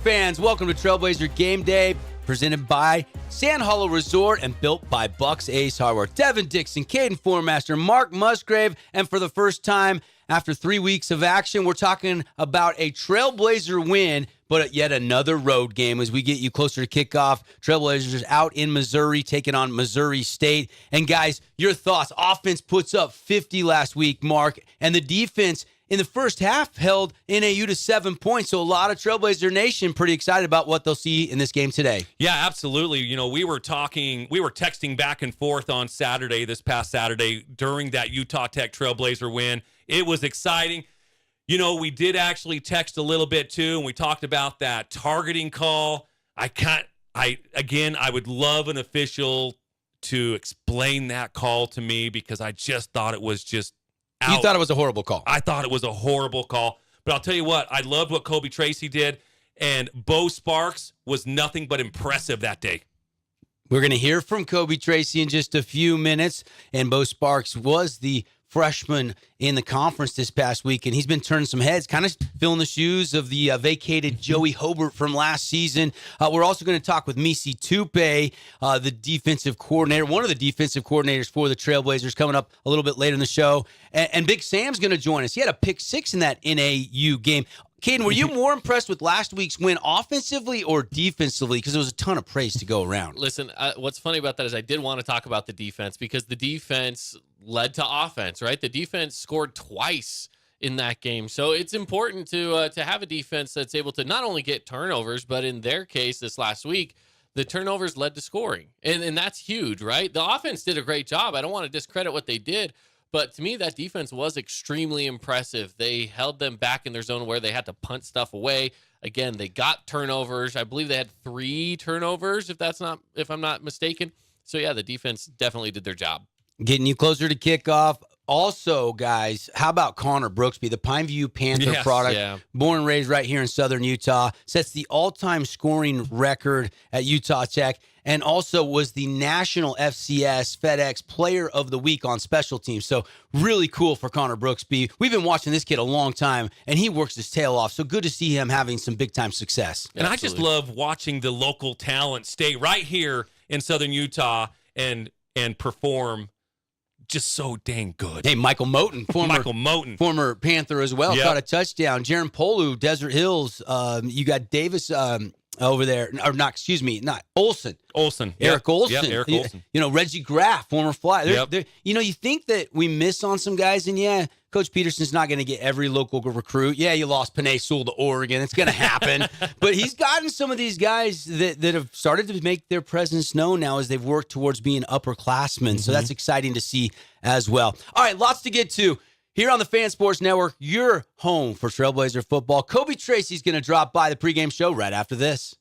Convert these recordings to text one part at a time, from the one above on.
Fans, welcome to Trailblazer Game Day, presented by Sand Hollow Resort and built by Bucks Ace Hardware. Devin Dixon, Caden Formaster, Mark Musgrave, and for the first time after 3 weeks of action, we're talking about a Trailblazer win, but yet another road game as we get you closer to kickoff. Trailblazers out in Missouri, taking on Missouri State. And guys, your thoughts. Offense puts up 50 last week, Mark, and the defense in the first half held NAU to 7 points. So a lot of Trailblazer Nation pretty excited about what they'll see in this game today. Yeah, absolutely. You know, we were texting back and forth on Saturday, this past Saturday, during that Utah Tech Trailblazer win. It was exciting. You know, we did actually text a little bit too, and we talked about that targeting call. I would love an official to explain that call to me because I just thought it was just out. You thought it was a horrible call. I thought it was a horrible call. But I'll tell you what, I loved what Kobe Tracy did, and Bo Sparks was nothing but impressive that day. We're going to hear from Kobe Tracy in just a few minutes, and Bo Sparks was the freshman in the conference this past week, and he's been turning some heads, kind of filling the shoes of the vacated Joey Hobart from last season. We're also going to talk with Misi Tupe, the defensive coordinator, one of the defensive coordinators for the Trailblazers, coming up a little bit later in the show. And Big Sam's going to join us. He had a pick six in that NAU game. Caden, were you more impressed with last week's win offensively or defensively? Because there was a ton of praise to go around. Listen, what's funny about that is I did want to talk about the defense because the defense led to offense, right? The defense scored twice in that game. So it's important to have a defense that's able to not only get turnovers, but in their case this last week, the turnovers led to scoring. And that's huge, right? The offense did a great job. I don't want to discredit what they did. But to me, that defense was extremely impressive. They held them back in their zone where they had to punt stuff away. Again, they got turnovers. I believe they had 3 turnovers, if I'm not mistaken. So yeah, the defense definitely did their job. Getting you closer to kickoff. Also, guys, how about Connor Brooksby, the Pineview Panther product, born and raised right here in southern Utah, sets the all-time scoring record at Utah Tech, and also was the National FCS FedEx Player of the Week on special teams. So really cool for Connor Brooksby. We've been watching this kid a long time, and he works his tail off. So good to see him having some big-time success. And I just love watching the local talent stay right here in southern Utah and perform just so dang good. Hey, Michael Moten, former Panther as well, caught a touchdown. Jaron Polu, Desert Hills. You got Davis over there, or not Olsen. Eric Olsen. Yeah, Eric Olsen. You know, Reggie Graff, former Flyer. You know, you think that we miss on some guys, and Coach Peterson's not going to get every local recruit. Yeah, you lost Penei Sewell to Oregon. It's going to happen. But he's gotten some of these guys that have started to make their presence known now as they've worked towards being upperclassmen. Mm-hmm. So that's exciting to see as well. All right, lots to get to. Here on the Fan Sports Network, your home for Trailblazer football. Kobe Tracy's going to drop by the pregame show right after this.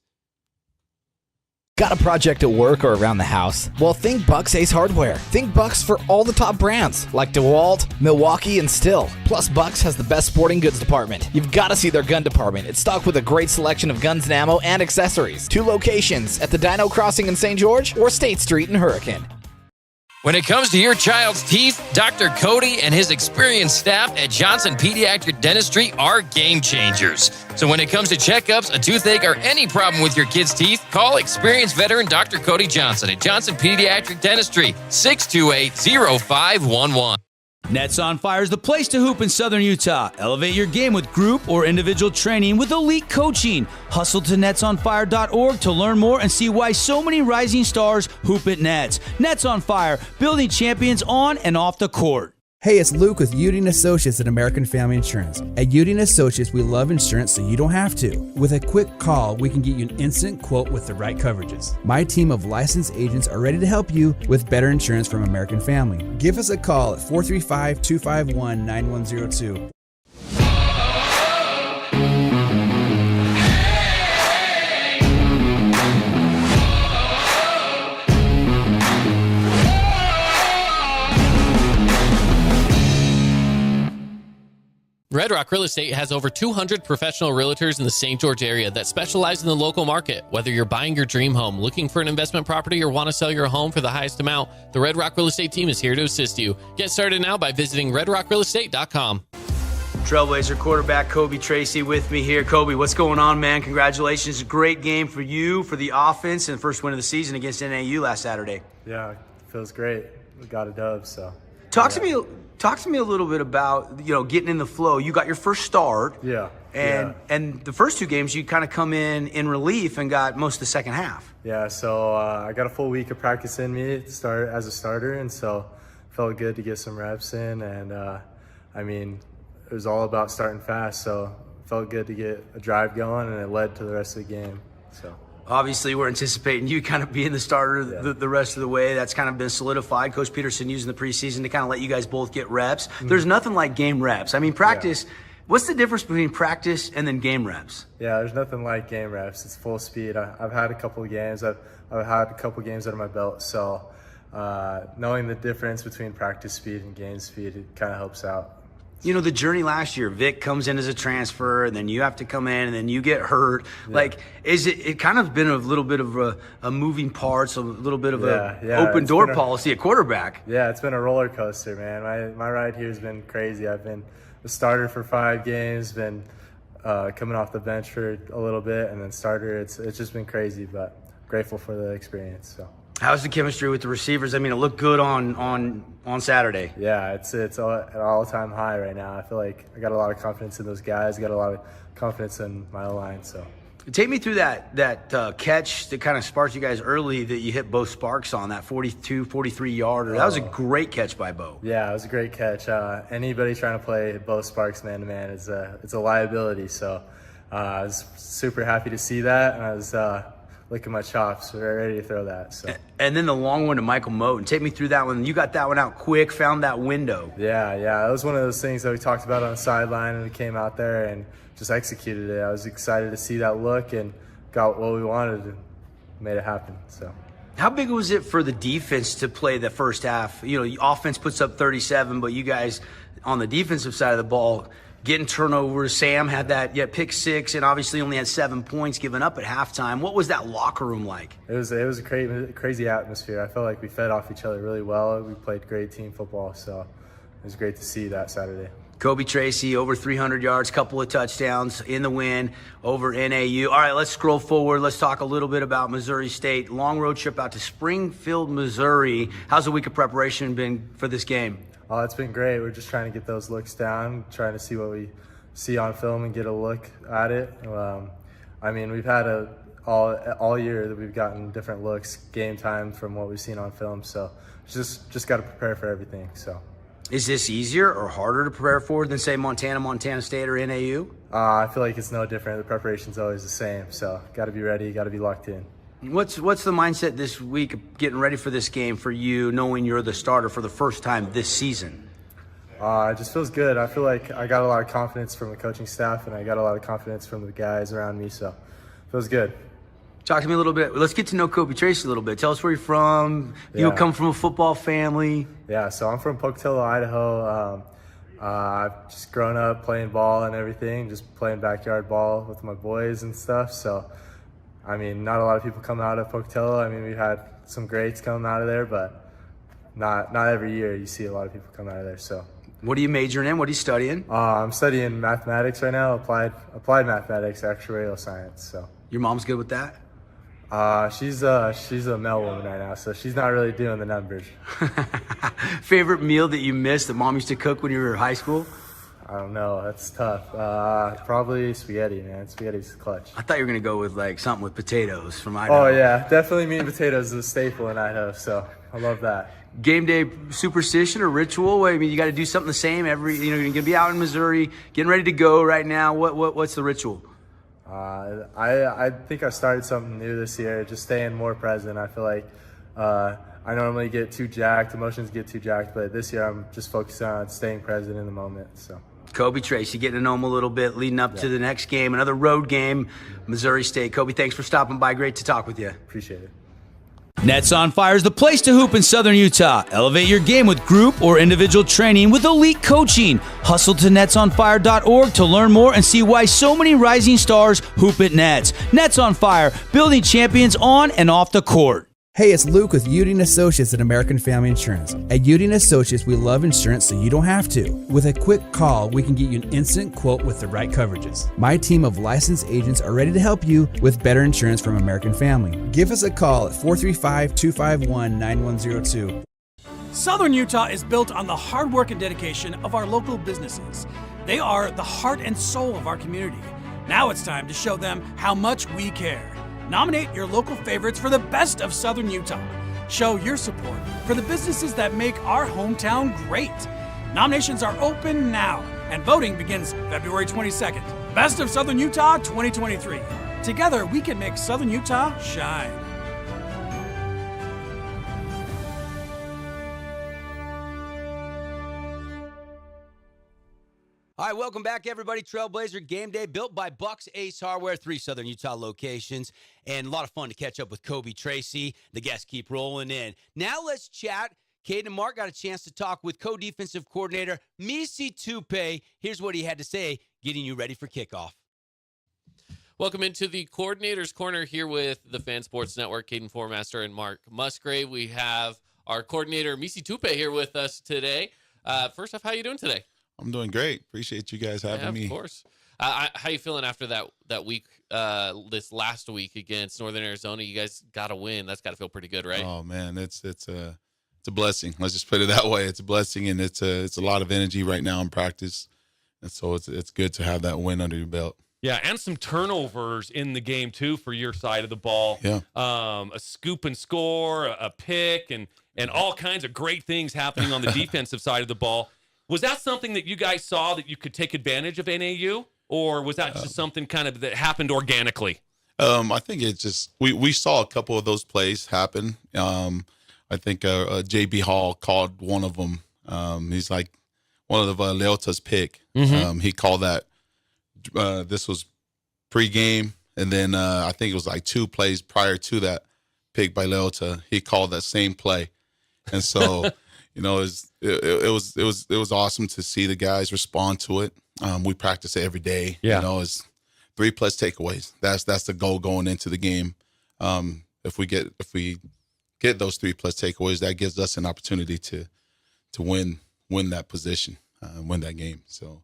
Got a project at work or around the house? Well, think Bucks Ace Hardware. Think Bucks for all the top brands like DeWalt, Milwaukee, and Stihl. Plus, Bucks has the best sporting goods department. You've got to see their gun department. It's stocked with a great selection of guns and ammo and accessories. 2 locations at the Dino Crossing in St. George or State Street in Hurricane. When it comes to your child's teeth, Dr. Cody and his experienced staff at Johnson Pediatric Dentistry are game changers. So when it comes to checkups, a toothache, or any problem with your kid's teeth, call experienced veteran Dr. Cody Johnson at Johnson Pediatric Dentistry, 628-0511. Nets on Fire is the place to hoop in Southern Utah. Elevate your game with group or individual training with elite coaching. Hustle to netsonfire.org to learn more and see why so many rising stars hoop at Nets. Nets on Fire, building champions on and off the court. Hey, it's Luke with Udine Associates at American Family Insurance. At Udine Associates, we love insurance so you don't have to. With a quick call, we can get you an instant quote with the right coverages. My team of licensed agents are ready to help you with better insurance from American Family. Give us a call at 435-251-9102. Red Rock Real Estate has over 200 professional realtors in the St. George area that specialize in the local market. Whether you're buying your dream home, looking for an investment property, or want to sell your home for the highest amount, the Red Rock Real Estate team is here to assist you. Get started now by visiting redrockrealestate.com. Trailblazer quarterback Kobe Tracy with me here. Kobe, what's going on, man? Congratulations. Great game for you, for the offense, and the first win of the season against NAU last Saturday. Yeah, feels great. We got a dub, so. Talk to me a little bit about, getting in the flow. You got your first start. Yeah. And the first two games, you kind of come in relief and got most of the second half. Yeah, so I got a full week of practice in me to start as a starter, and so felt good to get some reps in. And, it was all about starting fast, so felt good to get a drive going, and it led to the rest of the game. So obviously, we're anticipating you kind of being the starter the rest of the way. That's kind of been solidified. Coach Peterson using the preseason to kind of let you guys both get reps. Mm-hmm. There's nothing like game reps. I mean, practice. Yeah. What's the difference between practice and then game reps? Yeah, there's nothing like game reps. It's full speed. I've had a couple of games. I've had a couple of games under my belt, so knowing the difference between practice speed and game speed, it kind of helps out. The journey last year, Vic comes in as a transfer, and then you have to come in, and then you get hurt. Yeah. Like, it kind of been a little bit of a moving parts, a little bit of open door policy at quarterback. Yeah, it's been a roller coaster, man. My ride here has been crazy. I've been a starter for 5 games, been coming off the bench for a little bit, and then starter. It's just been crazy, but grateful for the experience. So. How's the chemistry with the receivers? I mean, it looked good on Saturday. Yeah, it's at an all-time high right now. I feel like I got a lot of confidence in those guys. I got a lot of confidence in my line. So, take me through that catch that kind of sparked you guys early that you hit Bo Sparks on, that 42, 43-yarder. That was a great catch by Bo. Yeah, it was a great catch. Anybody trying to play Bo Sparks man-to-man it's a liability. So, I was super happy to see that, and I was licking my chops, ready to throw that. So. And then the long one to Michael Moten. Take me through that one. You got that one out quick, found that window. Yeah. That was one of those things that we talked about on the sideline, and we came out there and just executed it. I was excited to see that look and got what we wanted and made it happen. So. How big was it for the defense to play the first half? Offense puts up 37, but you guys on the defensive side of the ball getting turnovers. Sam had that pick 6, and obviously only had 7 points given up at halftime. What was that locker room like? It was a crazy atmosphere. I felt like we fed off each other really well. We played great team football, so it was great to see that Saturday. Kobe Tracy, over 300 yards, couple of touchdowns in the win over NAU. All right, let's scroll forward. Let's talk a little bit about Missouri State. Long road trip out to Springfield, Missouri. How's the week of preparation been for this game? Oh, it's been great. We're just trying to get those looks down, trying to see what we see on film and get a look at it. We've had all year that we've gotten different looks, game time from what we've seen on film. So just got to prepare for everything. So, is this easier or harder to prepare for than say Montana State or NAU? I feel like it's no different. The preparation's always the same. So got to be ready, got to be locked in. What's the mindset this week getting ready for this game for you, knowing you're the starter for the first time this season? It just feels good. I feel like I got a lot of confidence from the coaching staff, and I got a lot of confidence from the guys around me, so it feels good. Talk to me a little bit. Let's get to know Kobe Tracy a little bit. Tell us where you're from. You come from a football family. Yeah, so I'm from Pocatello, Idaho. I've just grown up playing ball and everything, just playing backyard ball with my boys and stuff, so not a lot of people come out of Pocatello. We've had some greats come out of there, but not every year you see a lot of people come out of there. So, what are you majoring in? What are you studying? I'm studying mathematics right now, applied mathematics, actuarial science. So, your mom's good with that? She's a Mel woman right now, so she's not really doing the numbers. Favorite meal that you missed that mom used to cook when you were in high school? I don't know. That's tough. Probably spaghetti, man. Spaghetti's clutch. I thought you were going to go with something with potatoes from Idaho. Oh, yeah. Definitely meat and potatoes is a staple in Idaho, so I love that. Game day superstition or ritual? You got to do something the same you're going to be out in Missouri, getting ready to go right now. What's the ritual? I think I started something new this year, just staying more present. I feel like I normally get too jacked, emotions get too jacked, but this year I'm just focusing on staying present in the moment, so. Kobe Tracy, getting to know him a little bit leading up to the next game, another road game, Missouri State. Kobe, thanks for stopping by. Great to talk with you. Appreciate it. Nets on Fire is the place to hoop in Southern Utah. Elevate your game with group or individual training with elite coaching. Hustle to netsonfire.org to learn more and see why so many rising stars hoop at Nets. Nets on Fire, building champions on and off the court. Hey, it's Luke with Udine Associates at American Family Insurance. At Udine Associates, we love insurance so you don't have to. With a quick call, we can get you an instant quote with the right coverages. My team of licensed agents are ready to help you with better insurance from American Family. Give us a call at 435-251-9102. Southern Utah is built on the hard work and dedication of our local businesses. They are the heart and soul of our community. Now it's time to show them how much we care. Nominate your local favorites for the best of Southern Utah. Show your support for the businesses that make our hometown great. Nominations are open now, and voting begins February 22nd. Best of Southern Utah 2023. Together, we can make Southern Utah shine. All right, welcome back, everybody. Trailblazer Game Day, built by Bucks Ace Hardware, 3 Southern Utah locations, and a lot of fun to catch up with Kobe Tracy. The guests keep rolling in. Now let's chat. Caden and Mark got a chance to talk with co-defensive coordinator Misi Tupe. Here's what he had to say, getting you ready for kickoff. Welcome into the Coordinator's Corner here with the Fan Sports Network, Caden Formaster and Mark Musgrave. We have our coordinator, Misi Tupe, here with us today. First off, how are you doing today? I'm doing great. Appreciate you guys having me. Of course. How you feeling after that week, this last week against Northern Arizona? You guys got a win. That's got to feel pretty good, right? Oh man, it's a blessing. Let's just put it that way. It's a blessing, and it's a lot of energy right now in practice, and so it's good to have that win under your belt. Yeah, and some turnovers in the game too for your side of the ball. Yeah, a scoop and score, a pick, and all kinds of great things happening on the defensive side of the ball. Was that something that you guys saw that you could take advantage of NAU, or was that just something kind of that happened organically? I think it's just we saw a couple of those plays happen. I think JB Hall called one of them. He's like one of Leota's pick. Mm-hmm. He called that. This was pregame, and then I think it was like 2 plays prior to that pick by Leota. He called that same play, and so. You know, it was awesome to see the guys respond to it. We practice it every day. Yeah. You know, it's 3+ takeaways. That's the goal going into the game. If we get those 3+ takeaways, that gives us an opportunity to win that position, win that game. So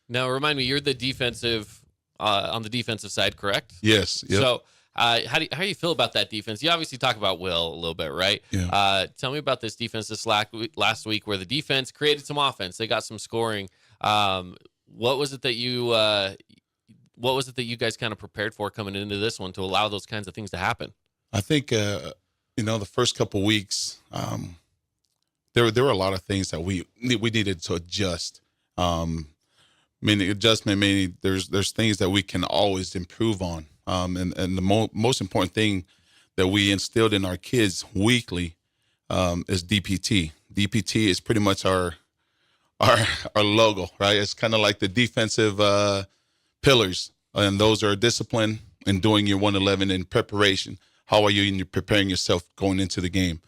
now remind me, you're the defensive on the defensive side, correct? Yes. Yep. So how do you feel about that defense? You obviously talk about Will a little bit, right? Yeah. Tell me about this defense this last week where the defense created some offense. They got some scoring. What was it that you guys kind of prepared for coming into this one to allow those kinds of things to happen? I think the first couple weeks there were a lot of things that we needed to adjust. Adjustment meaning there's things that we can always improve on. And the most important thing that we instilled in our kids weekly is DPT. DPT is pretty much our logo, right? It's kind of like the defensive pillars, and those are discipline and doing your 111 in preparation. How are you preparing yourself going into the game,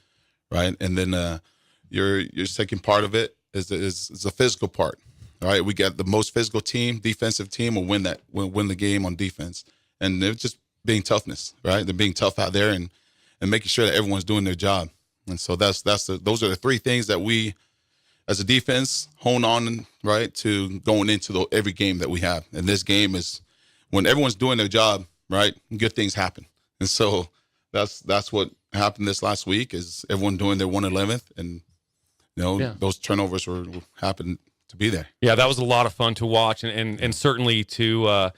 right? And then your second part of it is the physical part. All right, we got the most physical team, defensive team will win the game on defense. And they're just being toughness, right? They're being tough out there and making sure that everyone's doing their job. And so those are the 3 things that we, as a defense, hone on, right, to going into every game that we have. And this game is when everyone's doing their job, right? Good things happen. And so that's what happened this last week is everyone doing their 111th, and those turnovers happened to be there. Yeah, that was a lot of fun to watch, and certainly to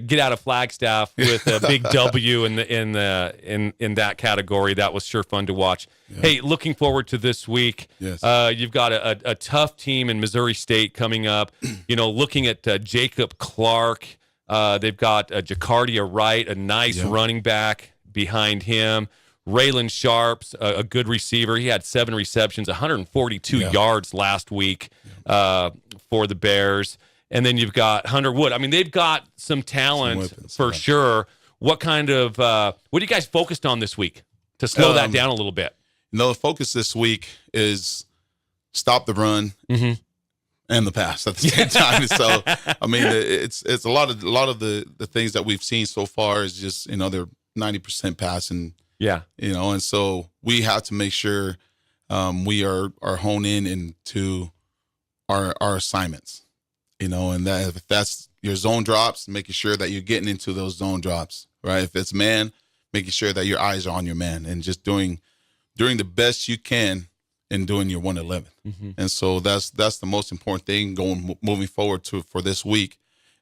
get out of Flagstaff with a big W in that category. That was sure fun to watch. Yeah. Hey, looking forward to this week. Yes. You've got a tough team in Missouri State coming up. Looking at Jacob Clark, they've got Jacardia Wright, a nice running back behind him. Raylan Sharps, a good receiver. He had 7 receptions, 142 yards last week for the Bears. And then you've got Hunter Wood. I mean, they've got some talent for sure. What kind of what are you guys focused on this week to slow that down a little bit? The focus this week is stop the run and the pass at the same time. So, I mean, it's a lot of the things that we've seen so far is just they're 90% passing. Yeah. And so we have to make sure we are honed in into our assignments, and that if that's your zone drops, making sure that you're getting into those zone drops, right? If it's man, making sure that your eyes are on your man and just doing the best you can and doing your 111. And so that's the most important thing moving forward for this week.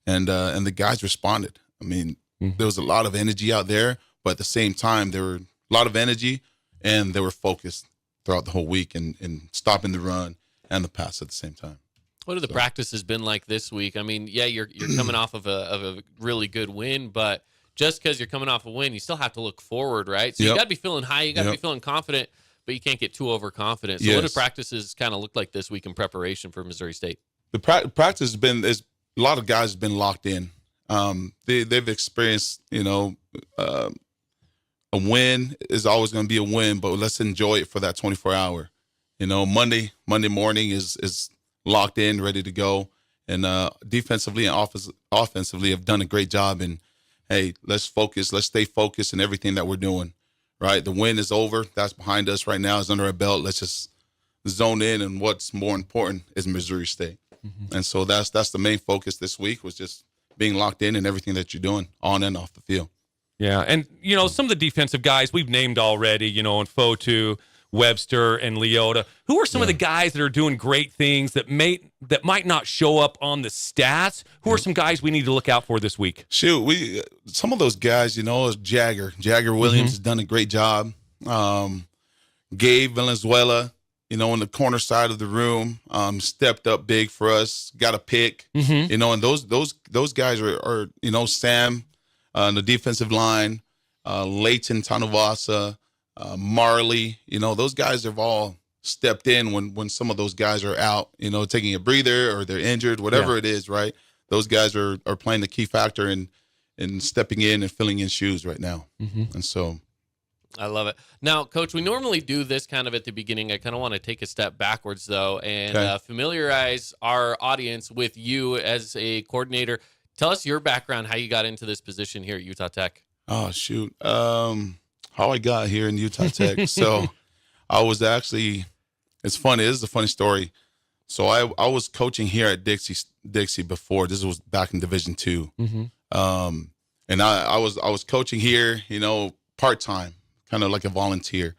And the guys responded. I mean, there was a lot of energy out there, but at the same time, there were a lot of energy and they were focused throughout the whole week and stopping the run and the pass at the same time. What have the practices been like this week? I mean, yeah, you're coming off of a really good win, but just because you're coming off a win, you still have to look forward, right? So you got to be feeling high, you got to be feeling confident, but you can't get too overconfident. So what do practices kind of look like this week in preparation for Missouri State? The practice has been, a lot of guys have been locked in. They've experienced, a win is always going to be a win, but let's enjoy it for that 24 hour. Monday morning is locked in, ready to go. And defensively and offensively have done a great job. And, hey, let's focus. Let's stay focused in everything that we're doing, right? The win is over. That's behind us right now. It's under our belt. Let's just zone in. And what's more important is Missouri State. And so that's the main focus this week, was just being locked in everything that you're doing on and off the field. Yeah, and, some of the defensive guys we've named already, in Fotu, Webster, and Leota. Who are some of the guys that are doing great things that might not show up on the stats? Who are some guys we need to look out for this week? Shoot, some of those guys, is Jagger. Jagger Williams has done a great job. Gabe Valenzuela, in the corner side of the room, stepped up big for us, got a pick, and those guys are Sam on the defensive line, Leighton Tanuvasa, Marley, those guys have all stepped in when some of those guys are out, taking a breather or they're injured, whatever it is, right? Those guys are playing the key factor in stepping in and filling in shoes right now. And so I love it. Now, Coach, we normally do this kind of at the beginning. I kind of want to take a step backwards, though, and familiarize our audience with you as a coordinator. Tell us your background, how you got into this position here at Utah Tech. Oh, shoot. How I got here in Utah Tech. So I was actually, it's funny. This is a funny story. So I was coaching here at Dixie before. This was back in Division II. And I was coaching here, part-time, kind of like a volunteer.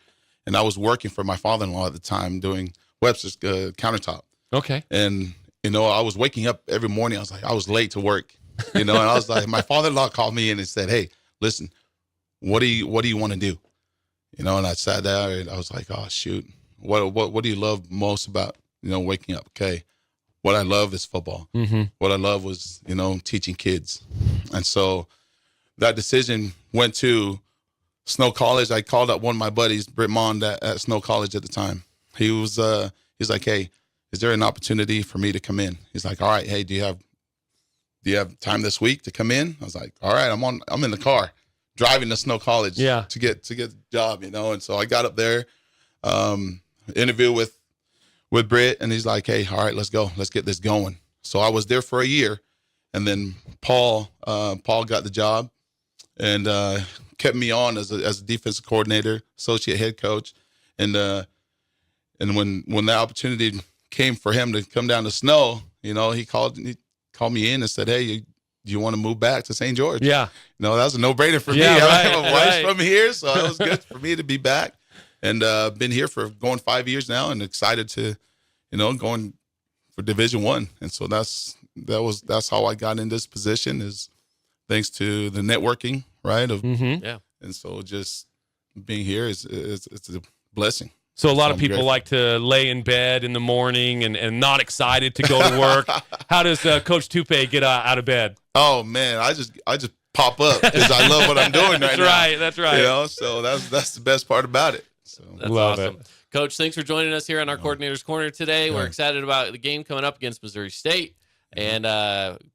And I was working for my father-in-law at the time doing Webster's countertop. Okay. And, I was waking up every morning. I was late to work, and I was like, my father-in-law called me in and said, hey, listen, what do you want to do? And I sat there and I was like, oh, shoot, what do you love most about, waking up? Okay. What I love is football. What I love was, teaching kids. And so that decision went to Snow College. I called up one of my buddies, Britt Mond, at Snow College at the time. He's like, hey, is there an opportunity for me to come in? He's like, all right, hey, do you have time this week to come in? I was like, all right, I'm in the car driving to Snow College to get the job, And so I got up there, interview with Britt, and he's like, hey, all right, let's go. Let's get this going. So I was there for a year, and then Paul got the job and kept me on as a defensive coordinator, associate head coach. And when that opportunity came for him to come down to Snow, he called me in and said, hey, do you want to move back to St. George? Yeah. That was a no-brainer for me. Right, I have a wife from here, so it was good for me to be back. And been here for going 5 years now, and excited to, going for Division I. And so that's how I got in this position, is thanks to the networking, right? And so just being here it's a blessing. So a lot of people like to lay in bed in the morning and not excited to go to work. How does Coach Tupe get out of bed? Oh man, I just pop up because I love what I'm doing right now. That's right. So that's the best part about it. So that's awesome. Coach, thanks for joining us here on our Coordinator's Corner today. We're excited about the game coming up against Missouri State, and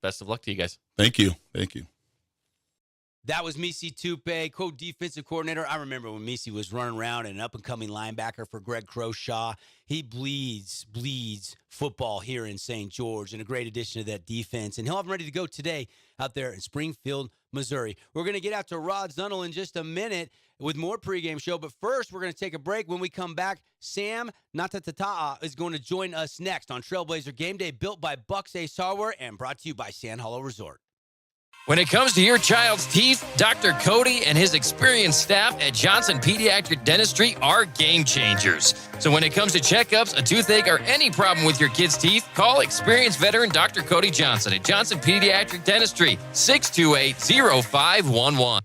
best of luck to you guys. Thank you. That was Misi Tupe, co-defensive coordinator. I remember when Misi was running around, an up-and-coming linebacker for Greg Croshaw. He bleeds football here in St. George, and a great addition to that defense. And he'll have him ready to go today out there in Springfield, Missouri. We're going to get out to Rod Zundel in just a minute with more pregame show, but first we're going to take a break. When we come back, Sam Natatata'a is going to join us next on Trailblazer Game Day, built by Bucks Ace Hardware and brought to you by Sand Hollow Resort. When it comes to your child's teeth, Dr. Cody and his experienced staff at Johnson Pediatric Dentistry are game changers. So when it comes to checkups, a toothache, or any problem with your kid's teeth, call experienced veteran Dr. Cody Johnson at Johnson Pediatric Dentistry, 628-0511.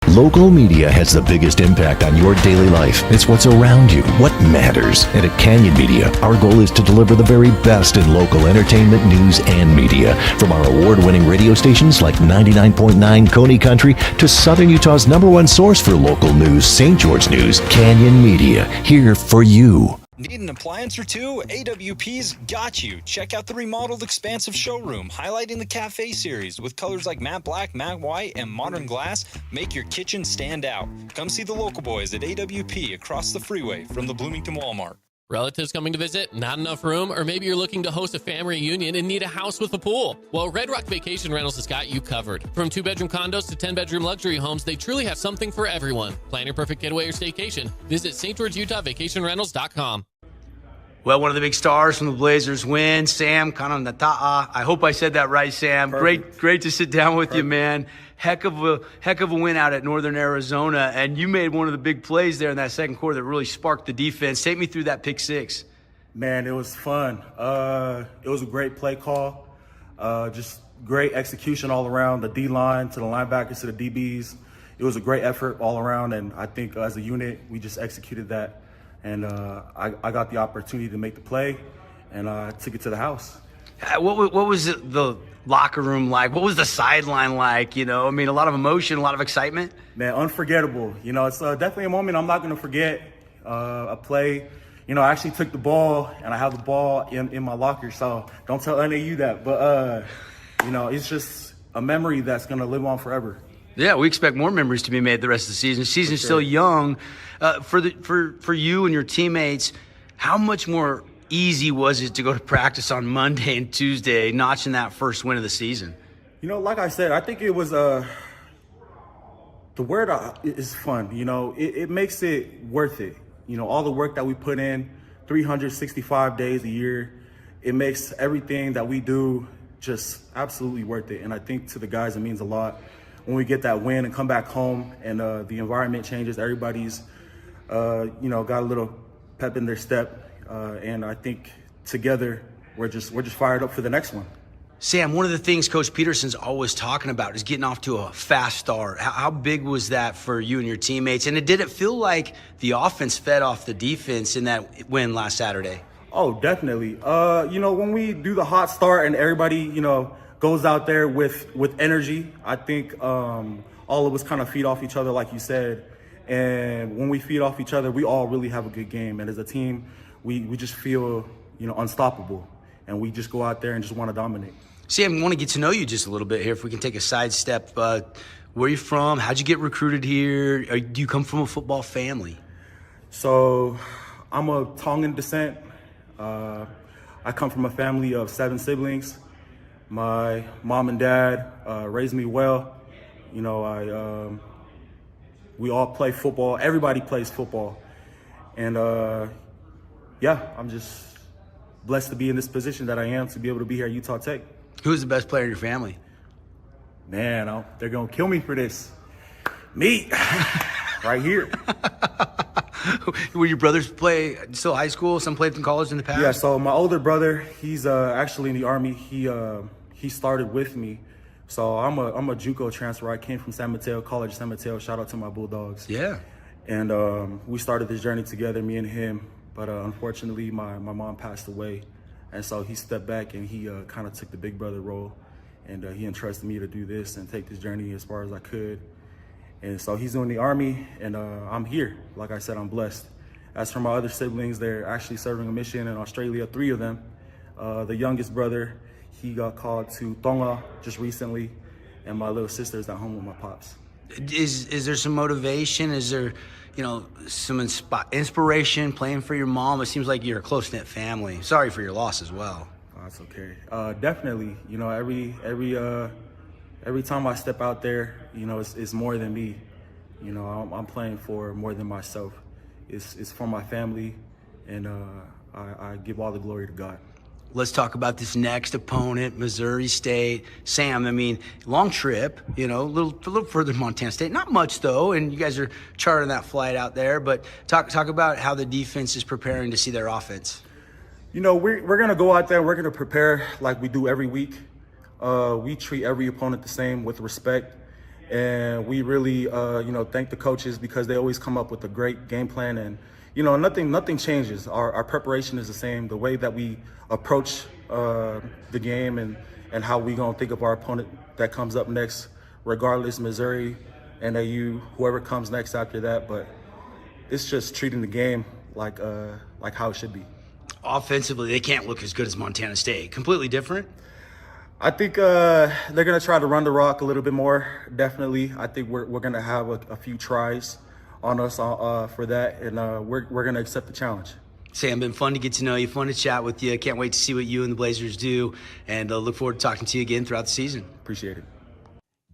Local media has the biggest impact on your daily life. It's what's around you, what matters. And at Canyon Media, our goal is to deliver the very best in local entertainment, news, and media. From our award-winning radio stations like 99.9 Coney Country to Southern Utah's #1 source for local news, St. George News, Canyon Media, here for you. Need an appliance or two? AWP's got you. Check out the remodeled expansive showroom, highlighting the Cafe series with colors like matte black, matte white, and modern glass. Make your kitchen stand out. Come see the local boys at AWP across the freeway from the Bloomington Walmart. Relatives coming to visit, not enough room, or maybe you're looking to host a family reunion and need a house with a pool. Well, Red Rock Vacation Rentals has got you covered. From 2-bedroom condos to 10-bedroom luxury homes, they truly have something for everyone. Plan your perfect getaway or staycation. Visit St. George, Utah, vacationrentals.com. Well, one of the big stars from the Blazers win, Sam Natatata'a. I hope I said that right, Sam. Perfect. Great to sit down with you, man. Heck of a win out at Northern Arizona, and you made one of the big plays there in that second quarter that really sparked the defense. Take me through that pick six. Man, it was fun. It was a great play call. Just great execution all around, the D-line to the linebackers to the DBs. It was a great effort all around, and I think as a unit, we just executed that. And I got the opportunity to make the play, and I took it to the house. What was the locker room like? What was the sideline like? You know, I mean, a lot of emotion, a lot of excitement. Man, unforgettable. You know, it's definitely a moment I'm not going to forget. A play. You know, I actually took the ball, and I have the ball in my locker, so don't tell any of you that. But, you know, it's just a memory that's going to live on forever. Yeah, we expect more memories to be made the rest of the season. The season's still young. For you and your teammates, how much more easy was it to go to practice on Monday and Tuesday, notching that first win of the season? You know, like I said, I think it was the word is fun. You know, it makes it worth it. You know, all the work that we put in, 365 days a year, it makes everything that we do just absolutely worth it. And I think to the guys, it means a lot when we get that win and come back home and the environment changes. Everybody's, you know, got a little pep in their step. And I think together we're just fired up for the next one. Sam, one of the things Coach Peterson's always talking about is getting off to a fast start. How big was that for you and your teammates? And did it feel like the offense fed off the defense in that win last Saturday? Oh, definitely. You know, when we do the hot start and everybody, you know, goes out there with energy, I think all of us kind of feed off each other, like you said. And when we feed off each other, we all really have a good game. And as a team, we just feel, you know, unstoppable. And we just go out there and just want to dominate. Sam, I want to get to know you just a little bit here. If we can take a sidestep, where are you from? How'd you get recruited here? Do you come from a football family? So I'm of Tongan descent. I come from a family of 7 siblings. My mom and dad raised me well. You know, we all play football. Everybody plays football. And yeah, I'm just blessed to be in this position that I am, to be able to be here at Utah Tech. Who's the best player in your family? Man, they're going to kill me for this. Me, right here. Were your brothers play still high school? Some played in college in the past? Yeah, so my older brother, he's actually in the Army. He started with me. So I'm a JUCO transfer. I came from San Mateo College, San Mateo. Shout out to my Bulldogs. Yeah. And we started this journey together, me and him. But unfortunately, my mom passed away. And so he stepped back and he kind of took the big brother role. And he entrusted me to do this and take this journey as far as I could. And so he's doing the Army, and I'm here. Like I said, I'm blessed. As for my other siblings, they're actually serving a mission in Australia, 3 of them. The youngest brother, he got called to Tonga just recently, and my little sister's at home with my pops. Is there some motivation? Is there, you know, some inspiration playing for your mom? It seems like you're a close-knit family. Sorry for your loss as well. Oh, that's okay. Definitely. You know, every every time I step out there, you know, it's more than me. You know, I'm playing for more than myself. It's for my family, and I give all the glory to God. Let's talk about this next opponent, Missouri State. Sam, I mean, long trip, you know, a little further than Montana State. Not much, though, and you guys are charting that flight out there. But talk about how the defense is preparing to see their offense. You know, we're going to go out there. We're going to prepare like we do every week. We treat every opponent the same with respect. And we really, thank the coaches because they always come up with a great game plan. And, you know, nothing changes. Our preparation is the same. The way that we approach the game and how we going to think of our opponent that comes up next, regardless, Missouri, NAU, whoever comes next after that. But it's just treating the game like how it should be. Offensively, they can't look as good as Montana State. Completely different? I think they're going to try to run the rock a little bit more, definitely. I think we're going to have a few tries on us for that, and we're going to accept the challenge. Sam, been fun to get to know you, fun to chat with you. Can't wait to see what you and the Blazers do, and look forward to talking to you again throughout the season. Appreciate it.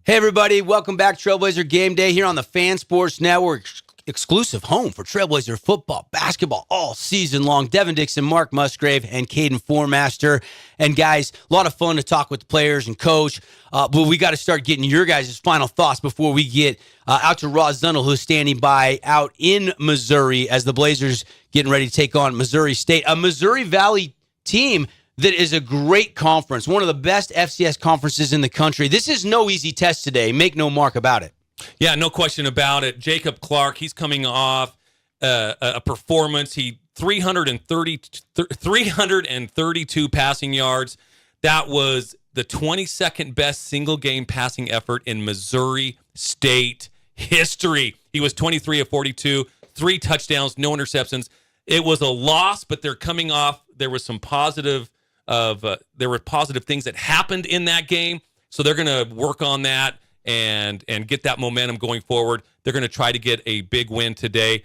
Hey, everybody. Welcome back. Trailblazer Game Day here on the Fan Sports Network. Exclusive home for Trailblazer football, basketball all season long. Devin Dixon, Mark Musgrave, and Caden Formaster. And guys, a lot of fun to talk with the players and coach. But we got to start getting your guys' final thoughts before we get out to Ross Zundel, who's standing by out in Missouri as the Blazers getting ready to take on Missouri State, a Missouri Valley team that is a great conference, one of the best FCS conferences in the country. This is no easy test today. Make no mark about it. Yeah, no question about it. Jacob Clark, he's coming off a performance. He 332 passing yards. That was the 22nd best single game passing effort in Missouri State history. He was 23 of 42, 3 touchdowns, no interceptions. It was a loss, but they're coming off. There was some positive things that happened in that game, so they're going to work on that and get that momentum going forward. They're going to try to get a big win today.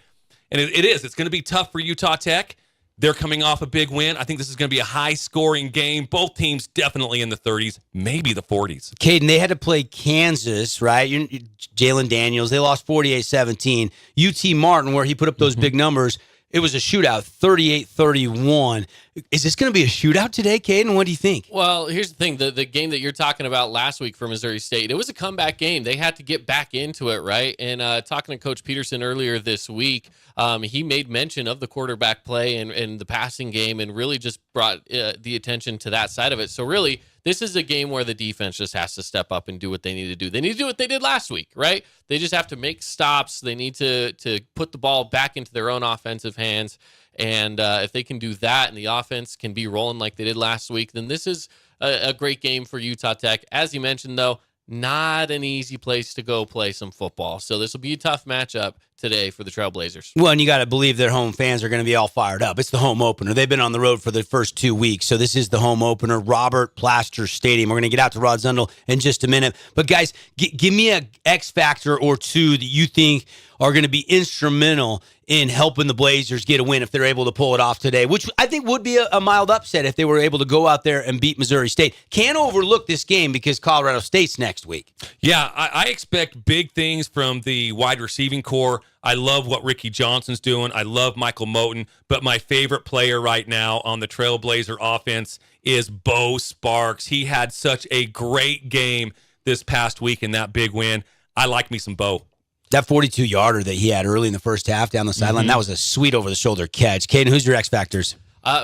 And it's going to be tough for Utah Tech. They're coming off a big win. I think this is going to be a high-scoring game. Both teams definitely in the 30s, maybe the 40s. Caden, they had to play Kansas, right? Jalen Daniels, they lost 48-17. UT Martin, where he put up those big numbers, it was a shootout, 38-31. Is this going to be a shootout today, Caden? What do you think? Well, here's the thing. The game that you're talking about last week for Missouri State, it was a comeback game. They had to get back into it, right? And talking to Coach Peterson earlier this week, he made mention of the quarterback play and the passing game and really just brought the attention to that side of it. So really, this is a game where the defense just has to step up and do what they need to do. They need to do what they did last week, right? They just have to make stops. They need to put the ball back into their own offensive hands. And if they can do that and the offense can be rolling like they did last week, then this is a great game for Utah Tech. As you mentioned, though, not an easy place to go play some football. So this will be a tough matchup today for the Trailblazers. Well, and you got to believe their home fans are going to be all fired up. It's the home opener. They've been on the road for the first 2 weeks, so this is the home opener, Robert Plaster Stadium. We're going to get out to Rod Zundel in just a minute. But, guys, give me an X factor or two that you think are going to be instrumental in helping the Blazers get a win if they're able to pull it off today, which I think would be a mild upset if they were able to go out there and beat Missouri State. Can't overlook this game because Colorado State's next week. Yeah, I expect big things from the wide receiving core. I love what Ricky Johnson's doing. I love Michael Moten. But my favorite player right now on the Trailblazer offense is Bo Sparks. He had such a great game this past week in that big win. I like me some Bo. That 42-yarder that he had early in the first half down the sideline, that was a sweet over-the-shoulder catch. Caden, who's your X factors?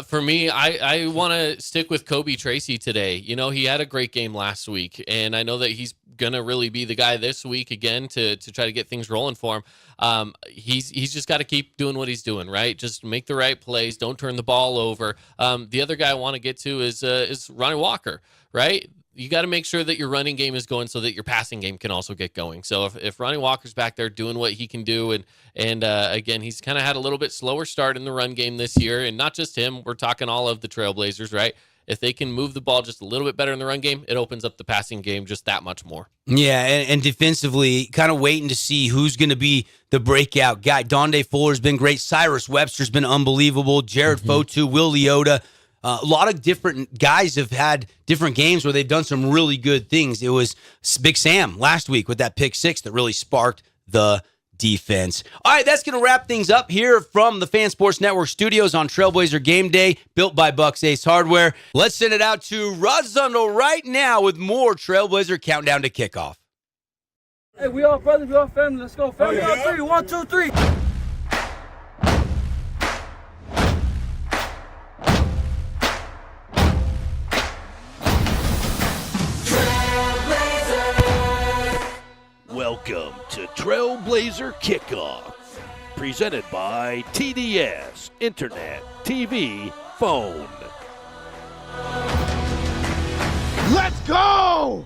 For me, I want to stick with Kobe Tracy today. You know, he had a great game last week, and I know that he's going to really be the guy this week again to try to get things rolling for him. He's just got to keep doing what he's doing, right? Just make the right plays. Don't turn the ball over. The other guy I want to get to is Ronnie Walker, right? You got to make sure that your running game is going so that your passing game can also get going. So if Ronnie Walker's back there doing what he can do, and again, he's kind of had a little bit slower start in the run game this year, and not just him, we're talking all of the Trailblazers, right? If they can move the ball just a little bit better in the run game, it opens up the passing game just that much more. Yeah, and defensively, kind of waiting to see who's going to be the breakout guy. Donde Fuller's been great. Cyrus Webster's been unbelievable. Jared Fotu, Will Leota. A lot of different guys have had different games where they've done some really good things. It was Big Sam last week with that pick 6 that really sparked the defense. All right, that's going to wrap things up here from the Fan Sports Network studios on Trailblazer Game Day, built by Bucks Ace Hardware. Let's send it out to Rod Zundel right now with more Trailblazer Countdown to Kickoff. Hey, we all brothers, we all family. Let's go. Family on 3. 1, 2, 3. Welcome to Trailblazer Kickoff, presented by TDS, Internet, TV, Phone. Let's go!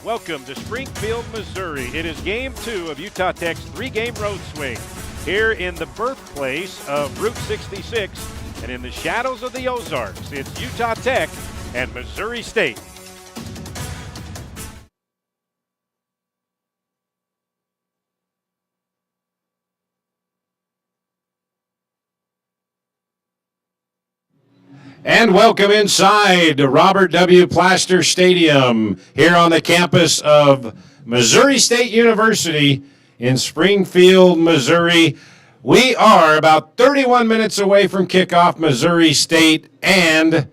Welcome to Springfield, Missouri. It is Game 2 of Utah Tech's 3-game road swing here in the birthplace of Route 66 and in the shadows of the Ozarks. It's Utah Tech and Missouri State. And welcome inside Robert W. Plaster Stadium here on the campus of Missouri State University in Springfield, Missouri. We are about 31 minutes away from kickoff, Missouri State and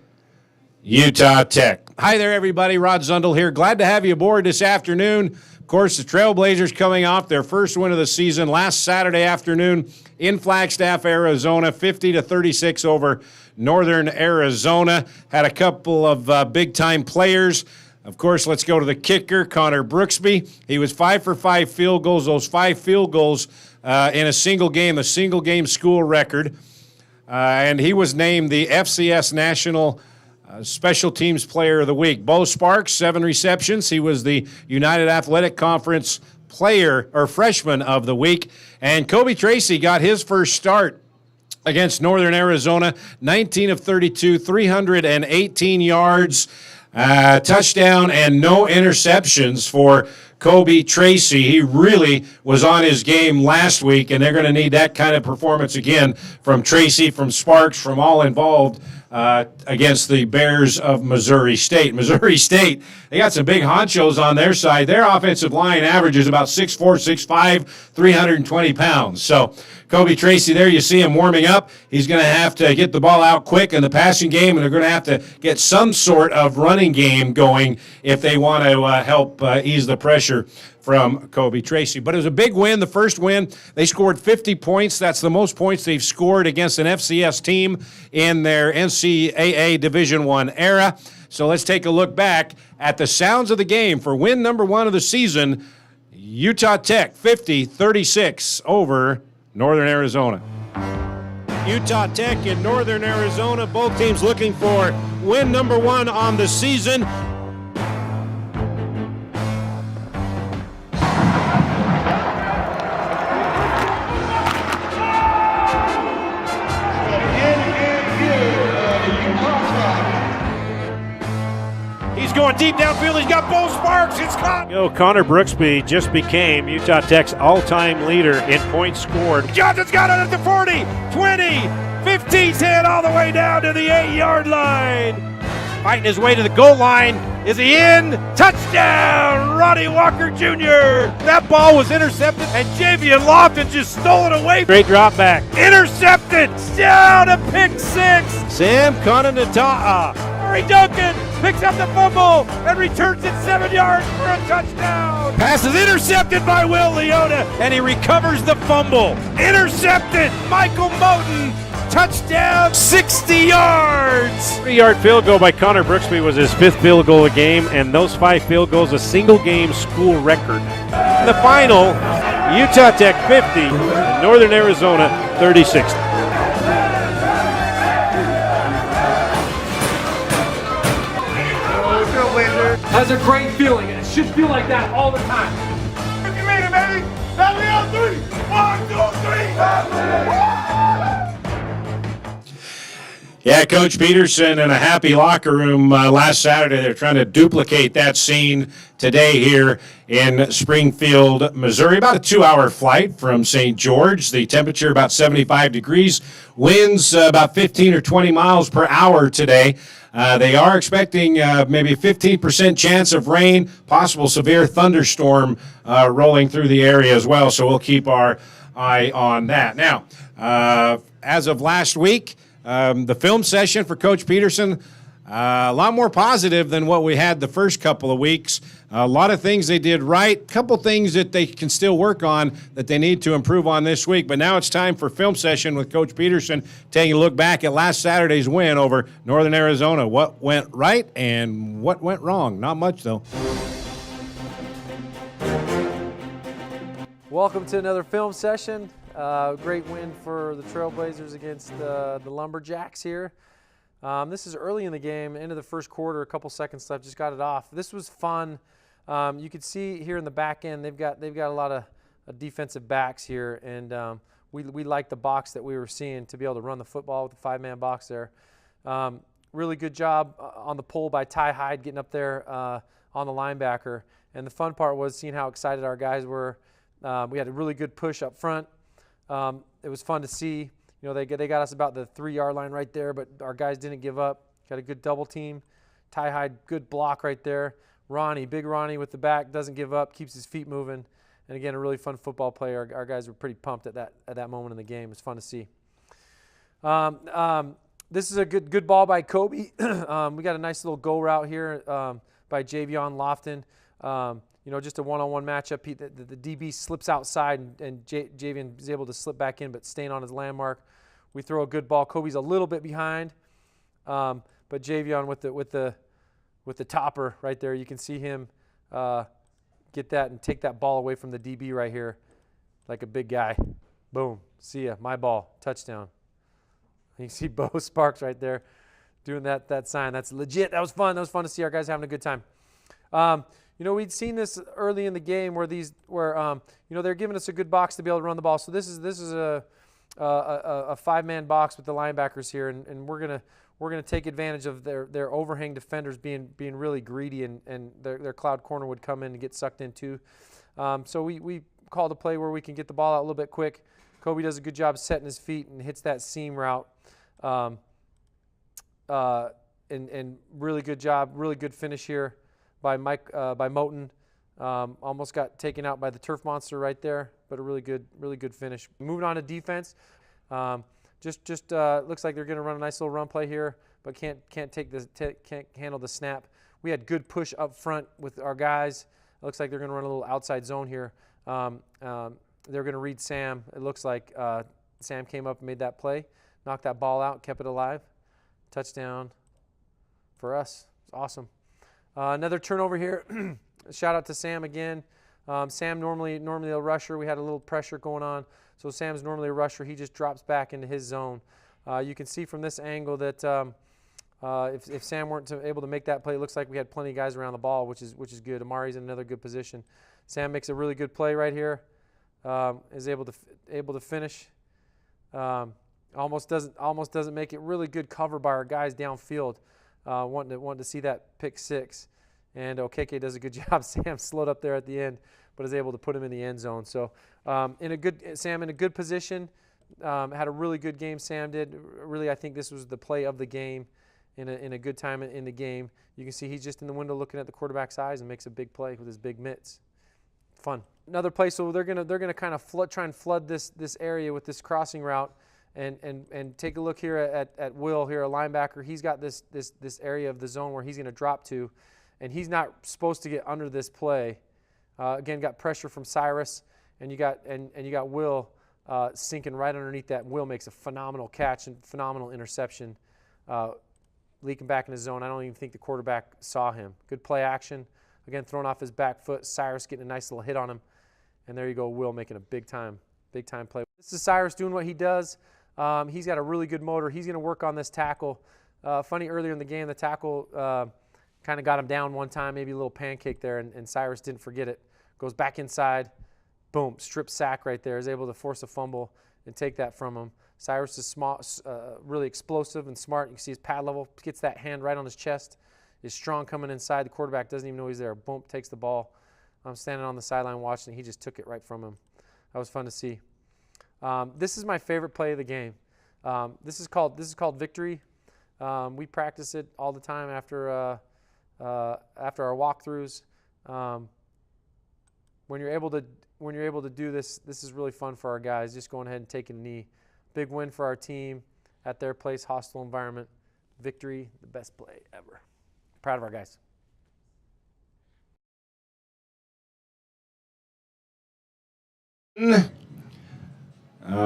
Utah Tech. Hi there, everybody. Rod Zundel here. Glad to have you aboard this afternoon. Of course, the Trailblazers coming off their first win of the season last Saturday afternoon in Flagstaff, Arizona, 50-36 over Northern Arizona. Had a couple of big-time players. Of course, let's go to the kicker, Connor Brooksby. He was 5 for 5 field goals, those 5 field goals in a single game school record. And he was named the FCS National Special Teams Player of the Week. Bo Sparks, 7 receptions. He was the United Athletic Conference Player or Freshman of the Week. And Kobe Tracy got his first start against Northern Arizona, 19 of 32, 318 yards, touchdown, and no interceptions for Kobe Tracy. He really was on his game last week, and they're going to need that kind of performance again from Tracy, from Sparks, from all involved against the Bears of Missouri State. Missouri State, they got some big honchos on their side. Their offensive line averages about 6'4", 6'5", 320 pounds. So Kobe Tracy there, you see him warming up. He's going to have to get the ball out quick in the passing game, and they're going to have to get some sort of running game going if they want to help ease the pressure from Kobe Tracy. But it was a big win, the first win. They scored 50 points. That's the most points they've scored against an FCS team in their NCAA Division I era. So let's take a look back at the sounds of the game for win number 1 of the season. Utah Tech 50-36 over Northern Arizona. Utah Tech and Northern Arizona, both teams looking for win number 1 on the season. Going deep downfield, he's got Bo Sparks, it's caught! Connor Brooksby just became Utah Tech's all-time leader in points scored. Johnson's got it at the 40, 20, 15, 10, all the way down to the 8-yard line. Fighting his way to the goal line. Is he in? Touchdown, Ronnie Walker Jr. That ball was intercepted, and Javian Lofton just stole it away. Great drop back. Intercepted, down a pick 6. Sam Konanata'a. Murray Duncan picks up the fumble and returns it 7 yards for a touchdown. Pass is intercepted by Will Leota, and he recovers the fumble. Intercepted, Michael Moten. Touchdown, 60 yards. 3-yard field goal by Connor Brooksby was his 5th field goal a game, and those 5 field goals a single game school record. The final, Utah Tech 50, and Northern Arizona 36. Has a great feeling, and it should feel like that all the time. You made it, baby! Family on 3! 1, 2, 3! Family! Yeah, Coach Peterson in a happy locker room last Saturday. They're trying to duplicate that scene today here in Springfield, Missouri. About a 2-hour flight from St. George. The temperature about 75 degrees. Winds about 15 or 20 miles per hour today. They are expecting maybe a 15% chance of rain, possible severe thunderstorm rolling through the area as well. So we'll keep our eye on that. Now, as of last week, the film session for Coach Peterson, a lot more positive than what we had the first couple of weeks. A lot of things they did right, a couple things that they can still work on that they need to improve on this week. But now it's time for film session with Coach Peterson, taking a look back at last Saturday's win over Northern Arizona. What went right and what went wrong? Not much, though. Welcome to another film session. Great win for the Trailblazers against the Lumberjacks here. This is early in the game, end of the first quarter, a couple seconds left, just got it off. This was fun. You could see here in the back end, they've got a lot of defensive backs here, and we like the box that we were seeing to be able to run the football with the 5-man box there. Really good job on the pull by Ty Hyde getting up there on the linebacker. And the fun part was seeing how excited our guys were. We had a really good push up front. It was fun to see. You know, they got us about the 3-yard line right there, but our guys didn't give up. Got a good double team. Ty Hyde, good block right there. Big Ronnie with the back, doesn't give up, keeps his feet moving. And again, a really fun football play. Our guys were pretty pumped at that moment in the game. It was fun to see. This is a good ball by Kobe. We got a nice little go route here by Javion Lofton. You know, just a one-on-one matchup. The DB slips outside, and Javion is able to slip back in, but staying on his landmark. We throw a good ball. Kobe's a little bit behind, but Javion with the topper right there. You can see him get that and take that ball away from the DB right here, like a big guy. Boom. See ya. My ball. Touchdown. You see Bo Sparks right there doing that sign. That's legit. That was fun. That was fun to see our guys having a good time. You know, we'd seen this early in the game where you know, they're giving us a good box to be able to run the ball. So this is a 5-man box with the linebackers here, and we're gonna take advantage of their overhang defenders being really greedy, and their cloud corner would come in and get sucked in too. So we called a play where we can get the ball out a little bit quick. Kobe does a good job setting his feet and hits that seam route. And really good job, really good finish here by Moten. Almost got taken out by the turf monster right there, but a really good finish. Moving on to defense, just looks like they're going to run a nice little run play here, but can't handle the snap. We had good push up front with our guys. It looks like they're going to run a little outside zone here. They're going to read Sam. It looks like Sam came up and made that play, knocked that ball out, kept it alive. Touchdown for us. It's awesome. Another turnover here. Shout out to Sam again. Sam normally a rusher. We had a little pressure going on, so Sam's normally a rusher. He just drops back into his zone. You can see from this angle that if Sam weren't able to make that play, it looks like we had plenty of guys around the ball, which is good. Amari's in another good position. Sam makes a really good play right here. Is able to finish. Almost doesn't make it. Really good cover by our guys downfield. Wanting to see that pick six. And Okeke does a good job. Sam slowed up there at the end, but is able to put him in the end zone. So Sam in a good position. Had a really good game, Sam did. Really, I think this was the play of the game in a good time in the game. You can see he's just in the window looking at the quarterback's eyes and makes a big play with his big mitts. Fun. Another play, so they're gonna kind of try and flood this area with this crossing route. And take a look here at Will here, a linebacker. He's got this area of the zone where he's going to drop to, and he's not supposed to get under this play. Again, got pressure from Cyrus, and you got Will sinking right underneath that. Will makes a phenomenal catch and phenomenal interception, leaking back in his zone. I don't even think the quarterback saw him. Good play action. Again, throwing off his back foot. Cyrus getting a nice little hit on him, and there you go. Will making a big time play. This is Cyrus doing what he does. He's got a really good motor. He's going to work on this tackle. Funny, earlier in the game, the tackle kind of got him down one time, maybe a little pancake there, and Cyrus didn't forget it. Goes back inside, boom, strip sack right there. Is able to force a fumble and take that from him. Cyrus is small, really explosive and smart. You can see his pad level, gets that hand right on his chest, is strong coming inside. The quarterback doesn't even know he's there. Boom, takes the ball. I'm standing on the sideline watching. He just took it right from him. That was fun to see. This is my favorite play of the game. This is called Victory. We practice it all the time after our walkthroughs. When you're able to do this, this is really fun for our guys. Just going ahead and taking a knee. Big win for our team at their place, hostile environment. Victory, the best play ever. Proud of our guys.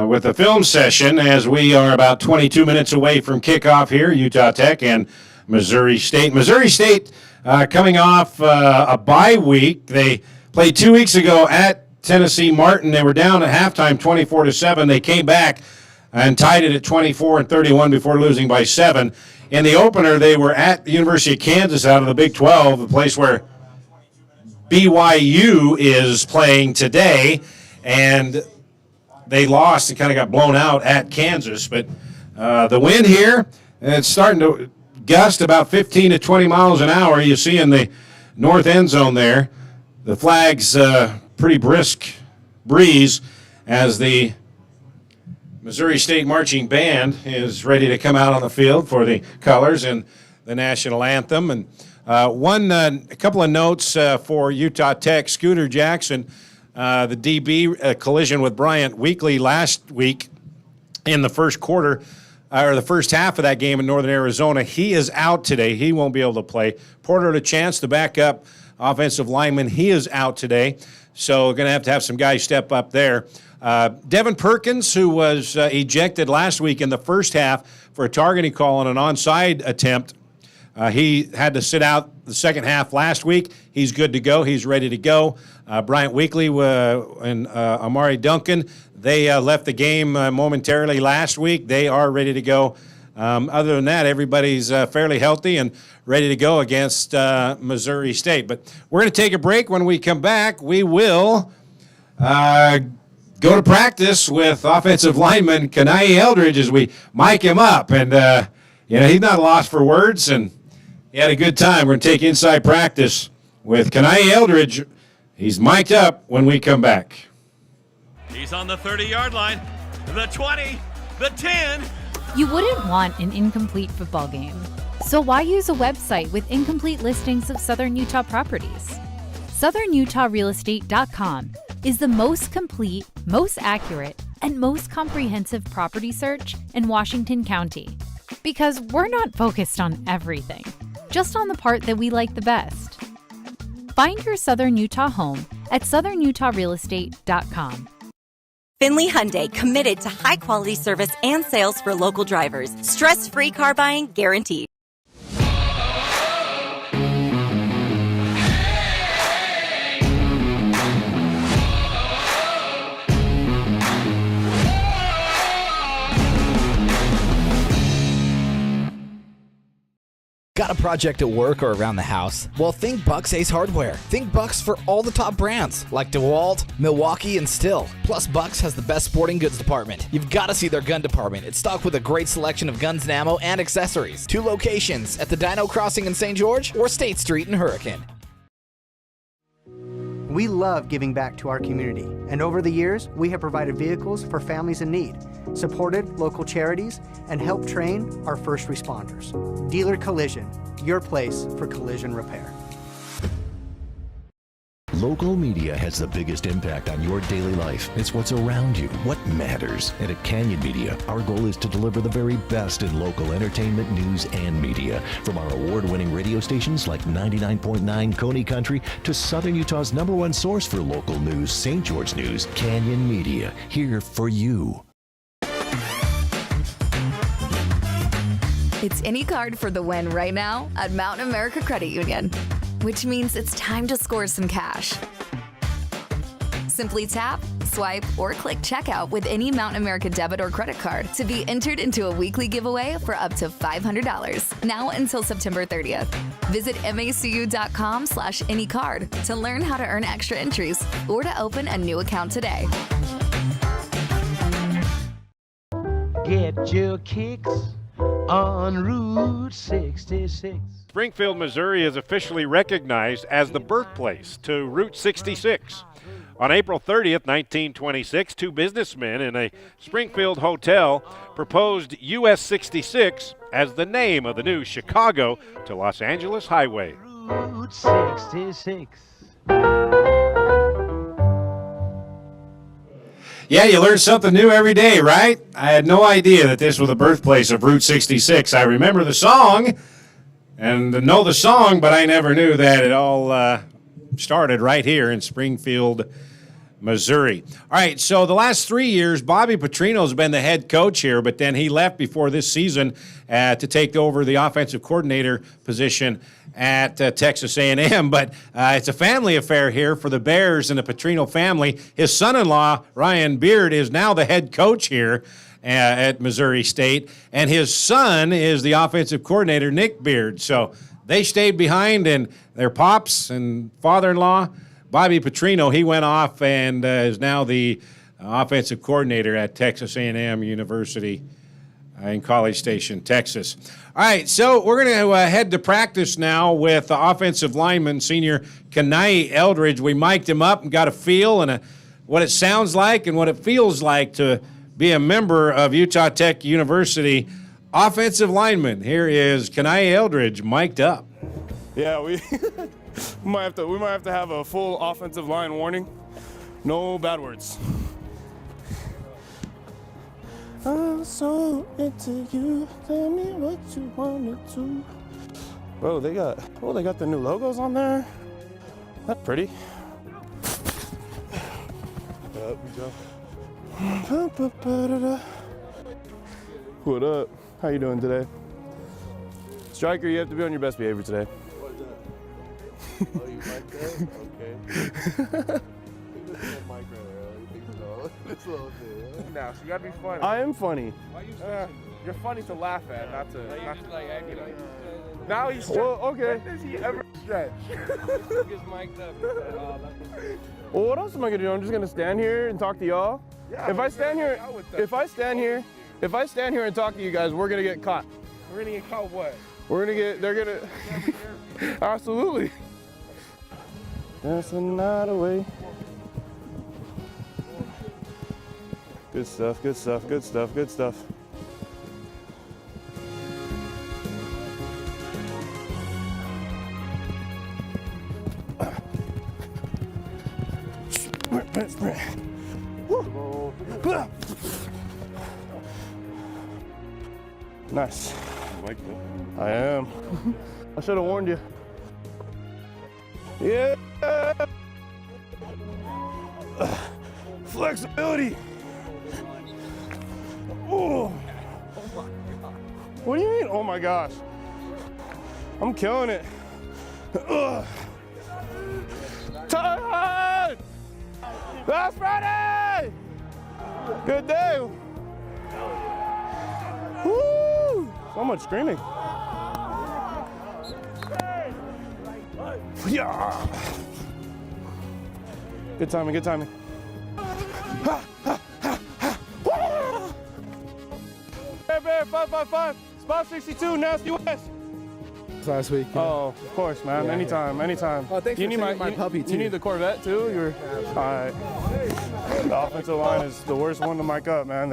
With the film session, as we are about 22 minutes away from kickoff here, Utah Tech and Missouri State. Missouri State coming off a bye week. They played 2 weeks ago at Tennessee Martin. They were down at halftime 24-7. They came back and tied it at 24-31 before losing by 7. In the opener, they were at the University of Kansas out of the Big 12, the place where BYU is playing today, and they lost and kind of got blown out at Kansas. But the wind here, it's starting to gust about 15 to 20 miles an hour. You see in the north end zone there, the flag's pretty brisk breeze as the Missouri State Marching Band is ready to come out on the field for the colors and the national anthem. And a couple of notes for Utah Tech. Scooter Jackson, the DB, collision with Bryant Weekly last week in the first quarter, or the first half of that game in Northern Arizona. He is out today. He won't be able to play. Porter LaChance, the backup offensive lineman, he is out today. So going to have some guys step up there. Devin Perkins, who was ejected last week in the first half for a targeting call on an onside attempt, he had to sit out the second half last week. He's good to go. He's ready to go. Bryant Weekly and Amari Duncan, they left the game momentarily last week. They are ready to go. Other than that, everybody's fairly healthy and ready to go against Missouri State. But we're going to take a break. When we come back, we will go to practice with offensive lineman Kanae Eldridge as we mic him up. And, he's not lost for words, and he had a good time. We're going to take inside practice with Kanae Eldridge. He's mic'd up when we come back. He's on the 30-yard line, the 20, the 10. You wouldn't want an incomplete football game. So why use a website with incomplete listings of Southern Utah properties? SouthernUtahRealEstate.com is the most complete, most accurate, and most comprehensive property search in Washington County. Because we're not focused on everything, just on the part that we like the best. Find your Southern Utah home at SouthernUtahRealEstate.com. Finley Hyundai, committed to high-quality service and sales for local drivers. Stress-free car buying guaranteed. Got a project at work or around the house? Well, think Bucks Ace Hardware. Think Bucks for all the top brands like DeWalt, Milwaukee, and Stihl. Plus, Bucks has the best sporting goods department. You've got to see their gun department. It's stocked with a great selection of guns and ammo and accessories. 2 locations at the Dino Crossing in St. George or State Street in Hurricane. We love giving back to our community, and over the years, we have provided vehicles for families in need, supported local charities, and helped train our first responders. Dealer Collision, your place for collision repair. Local media has the biggest impact on your daily life. It's what's around you, what matters. And at Canyon Media, our goal is to deliver the very best in local entertainment, news, and media. From our award-winning radio stations like 99.9 Coney Country to Southern Utah's #1 source for local news, St. George News, Canyon Media, here for you. It's any card for the win right now at Mountain America Credit Union, which means it's time to score some cash. Simply tap, swipe, or click checkout with any Mountain America debit or credit card to be entered into a weekly giveaway for up to $500, now until September 30th. Visit macu.com/anycard to learn how to earn extra entries or to open a new account today. get your kicks on Route 66. Springfield, Missouri is officially recognized as the birthplace to Route 66. On April 30th, 1926, two businessmen in a Springfield hotel proposed US 66 as the name of the new Chicago to Los Angeles highway. Route 66. Yeah, you learn something new every day, right? I had no idea that this was the birthplace of Route 66. I remember the song and know the song, but I never knew that it all started right here in Springfield, Missouri. All right, so the last 3 years, Bobby Petrino's been the head coach here, but then he left before this season to take over the offensive coordinator position at Texas A&M. But it's a family affair here for the Bears and the Petrino family. His son-in-law, Ryan Beard, is now the head coach here at Missouri State, and his son is the offensive coordinator, Nick Beard. So they stayed behind, and their pops and father-in-law, Bobby Petrino, he went off and is now the offensive coordinator at Texas A&M University in College Station, Texas. All right, so we're going to head to practice now with the offensive lineman, senior Kenai Eldridge. We mic'd him up and got a feel and what it sounds like and what it feels like to be a member of Utah Tech University. Offensive lineman, here is Kenai Eldridge mic'd up. Yeah, we might have to have a full offensive line warning. No bad words. I'm so into you. Tell me what you wanted to. Bro, they got the new logos on there. That's pretty. Yep, good job. What up? How you doing today? Striker, you have to be on your best behavior today. Oh, you like that? Okay. Now, so you gotta be funny. I am funny. You're funny to laugh at, not to. Now he's well, okay. When does he ever stretch? Well, what else am I gonna do? I'm just gonna stand here and talk to y'all. Yeah, if I stand here and talk to you guys, we're gonna get caught. We're gonna get caught what? They're gonna. Absolutely. That's not a way. Good stuff, good stuff, good stuff, good stuff. Nice. I am. I should have warned you. Yeah. Flexibility. Oh. What do you mean? Oh my gosh. I'm killing it. Tight! That's Friday! Good day. Woo! So much screaming. Yeah. Good timing, good timing. Bear, 555, spot 62, Nasty West. Last week. Oh, of course, man. Yeah, anytime. Oh, thanks for sending my puppy, too. You need the Corvette, too? All right. The offensive line is the worst one to mic up, man.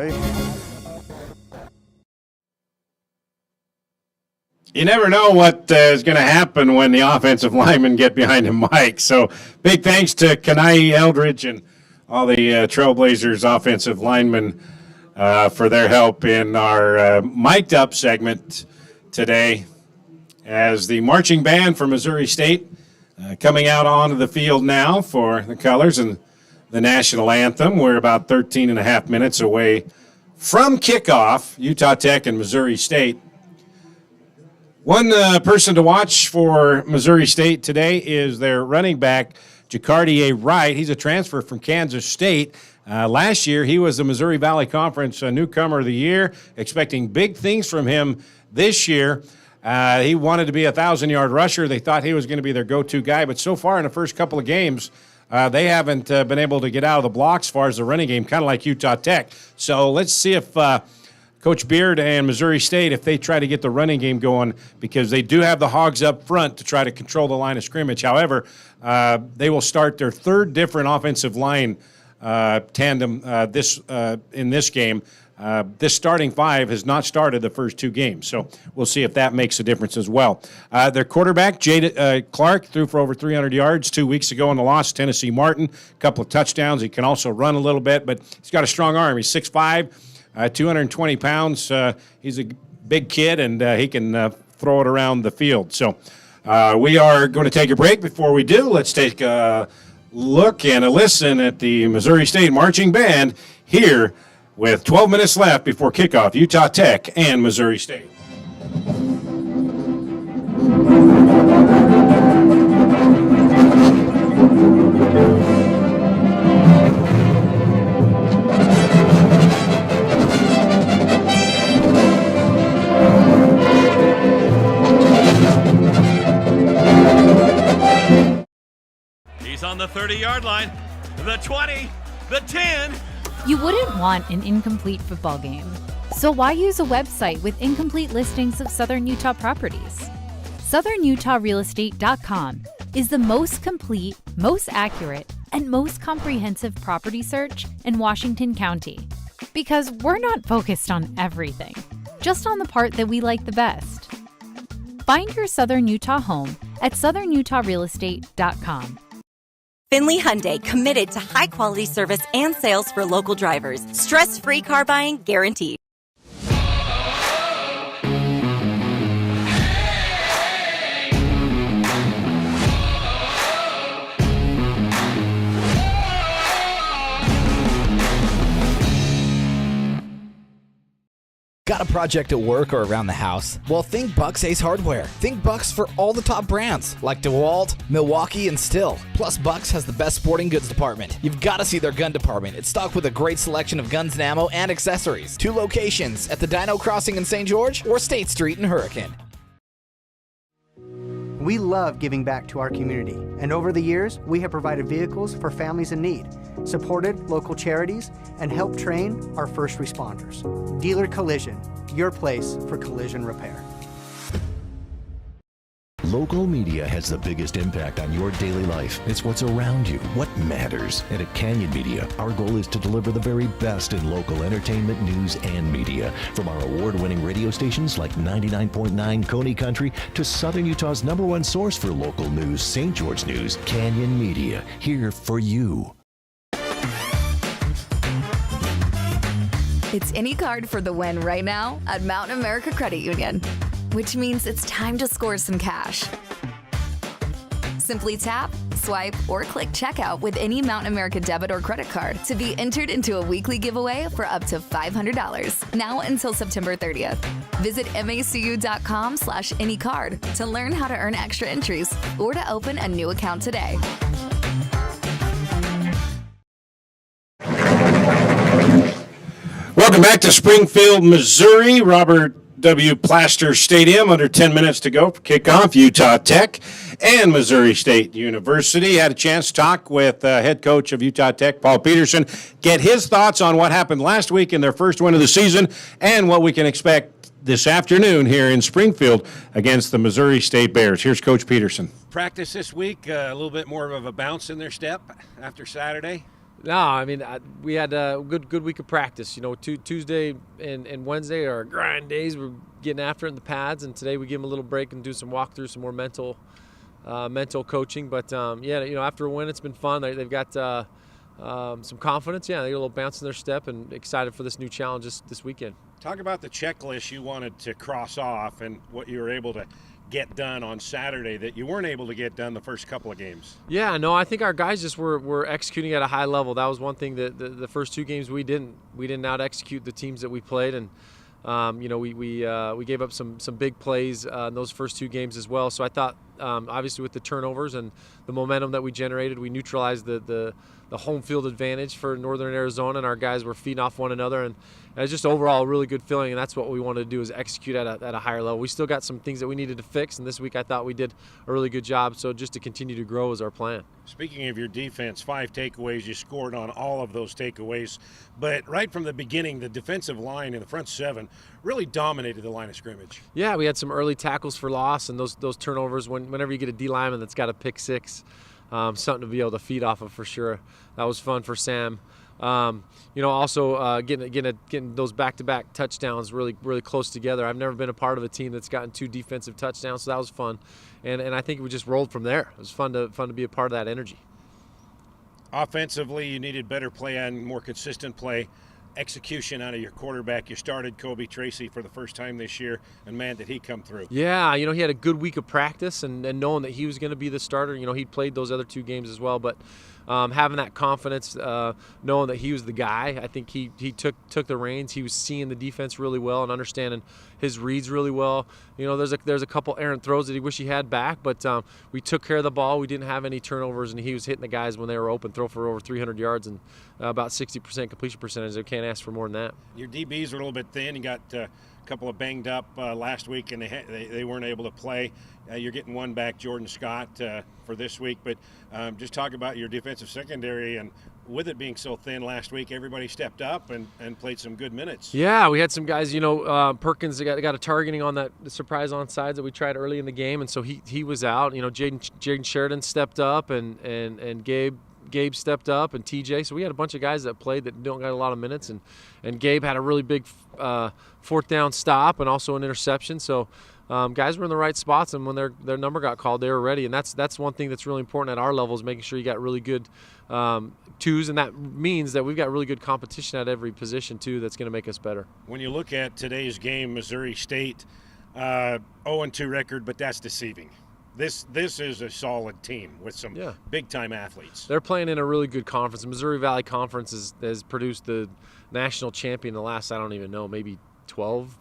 You never know what is going to happen when the offensive linemen get behind the mic. So big thanks to Kenai Eldridge and all the Trailblazers offensive linemen for their help in our mic'd up segment today as the marching band for Missouri State coming out onto the field now for the colors and the national anthem. We're about 13 and a half minutes away from kickoff, Utah Tech and Missouri State. One person to watch for Missouri State today is their running back, Jacardier Wright. He's a transfer from Kansas State. Last year, he was the Missouri Valley Conference Newcomer of the Year, expecting big things from him this year. He wanted to be a 1,000-yard rusher. They thought he was going to be their go-to guy, but so far in the first couple of games, they haven't been able to get out of the blocks as far as the running game, kind of like Utah Tech. So let's see if Coach Beard and Missouri State, if they try to get the running game going, because they do have the Hogs up front to try to control the line of scrimmage. However, they will start their third different offensive line tandem in this game. This starting five has not started the first two games, so we'll see if that makes a difference as well. Their quarterback, Jade Clark, threw for over 300 yards 2 weeks ago in the loss to Tennessee Martin. A couple of touchdowns. He can also run a little bit, but he's got a strong arm. He's 6'5", 220 pounds. He's a big kid, and he can throw it around the field. So we are going to take a break. Before we do, let's take a look and a listen at the Missouri State Marching Band here with 12 minutes left before kickoff, Utah Tech and Missouri State. He's on the 30-yard line, the 20, the 10. You wouldn't want an incomplete football game, so why use a website with incomplete listings of Southern Utah properties? SouthernUtahRealEstate.com is the most complete, most accurate, and most comprehensive property search in Washington County. Because we're not focused on everything, just on the part that we like the best. Find your Southern Utah home at SouthernUtahRealEstate.com. Finley Hyundai, committed to high-quality service and sales for local drivers. Stress-free car buying guaranteed. Got a project at work or around the house? Well, think Bucks Ace Hardware. Think Bucks for all the top brands like DeWalt, Milwaukee, and Stihl. Plus, Bucks has the best sporting goods department. You've got to see their gun department. It's stocked with a great selection of guns and ammo and accessories. 2 locations at the Dino Crossing in St. George or State Street in Hurricane. We love giving back to our community, and over the years, we have provided vehicles for families in need, supported local charities, and helped train our first responders. Dealer Collision, your place for collision repair. Local media has the biggest impact on your daily life. It's what's around you, what matters. And at Canyon Media, our goal is to deliver the very best in local entertainment, news, and media. From our award-winning radio stations like 99.9 Coney Country to Southern Utah's #1 source for local news, St. George News, Canyon Media, here for you. It's any card for the win right now at Mountain America Credit Union, which means it's time to score some cash. Simply tap, swipe, or click checkout with any Mountain America debit or credit card to be entered into a weekly giveaway for up to $500, now until September 30th. Visit macu.com/anycard to learn how to earn extra entries or to open a new account today. Welcome back to Springfield, Missouri. Robert W. Plaster Stadium. Under 10 minutes to go for kickoff. Utah Tech and Missouri State University. Had a chance to talk with head coach of Utah Tech, Paul Peterson, get his thoughts on what happened last week in their first win of the season and what we can expect this afternoon here in Springfield against the Missouri State Bears. Here's Coach Peterson. Practice this week, a little bit more of a bounce in their step after Saturday. No, I mean, we had a good week of practice. You know, Tuesday and Wednesday are grind days. We're getting after it in the pads, and today we give them a little break and do some walkthroughs, some more mental coaching. But, yeah, you know, after a win, it's been fun. They've got some confidence. Yeah, they got a little bounce in their step and excited for this new challenge this weekend. Talk about the checklist you wanted to cross off and what you were able to get done on Saturday that you weren't able to get done the first couple of games. Yeah, no, I think our guys just were executing at a high level. That was one thing that the first 2 games we didn't out execute the teams that we played, and you know, we gave up some big plays in those first 2 games as well. So I thought obviously with the turnovers and the momentum that we generated, we neutralized the home field advantage for Northern Arizona, and our guys were feeding off one another, and it's just overall a really good feeling, and that's what we wanted to do, is execute at a higher level. We still got some things that we needed to fix, and this week I thought we did a really good job, so just to continue to grow is our plan. Speaking of your defense, 5 takeaways, you scored on all of those takeaways, but right from the beginning, the defensive line in the front 7 really dominated the line of scrimmage. Yeah, we had some early tackles for loss, and those turnovers, whenever you get a D lineman that's got a pick 6, something to be able to feed off of for sure. That was fun for Sam. Also getting those back-to-back touchdowns really close together. I've never been a part of a team that's gotten 2 defensive touchdowns, so that was fun. And I think we just rolled from there. It was fun to be a part of that energy. Offensively, you needed better play and more consistent play. Execution out of your quarterback. You started Kobe Tracy for the first time this year, and man, did he come through. Yeah, he had a good week of practice, and knowing that he was going to be the starter, he'd played those other 2 games as well, but having that confidence, knowing that he was the guy, I think he took the reins. He was seeing the defense really well and understanding his reads really well. There's a couple errant throws that he wish he had back, but we took care of the ball. We didn't have any turnovers, and he was hitting the guys when they were open, throw for over 300 yards and about 60% completion percentage. They can't ask for more than that. Your DBs are a little bit thin. You got a couple of banged up last week, and they weren't able to play. You're getting one back, Jordan Scott, for this week. But just talk about your defensive secondary, and with it being so thin last week, everybody stepped up and played some good minutes. Yeah, we had some guys. Perkins got a targeting on that surprise onside that we tried early in the game, and so he was out. Jaden Sheridan stepped up, and Gabe stepped up, and TJ. So we had a bunch of guys that played that don't got a lot of minutes, and Gabe had a really big 4th down stop and also an interception. So guys were in the right spots, and when their number got called, they were ready. And that's one thing that's really important at our level, is making sure you got really good 2s, and that means that we've got really good competition at every position too. That's going to make us better. When you look at today's game, Missouri State 0-2 record, but that's deceiving. This is a solid team with some big-time athletes. They're playing in a really good conference. The Missouri Valley Conference has produced the national champion the last, I don't even know, maybe 12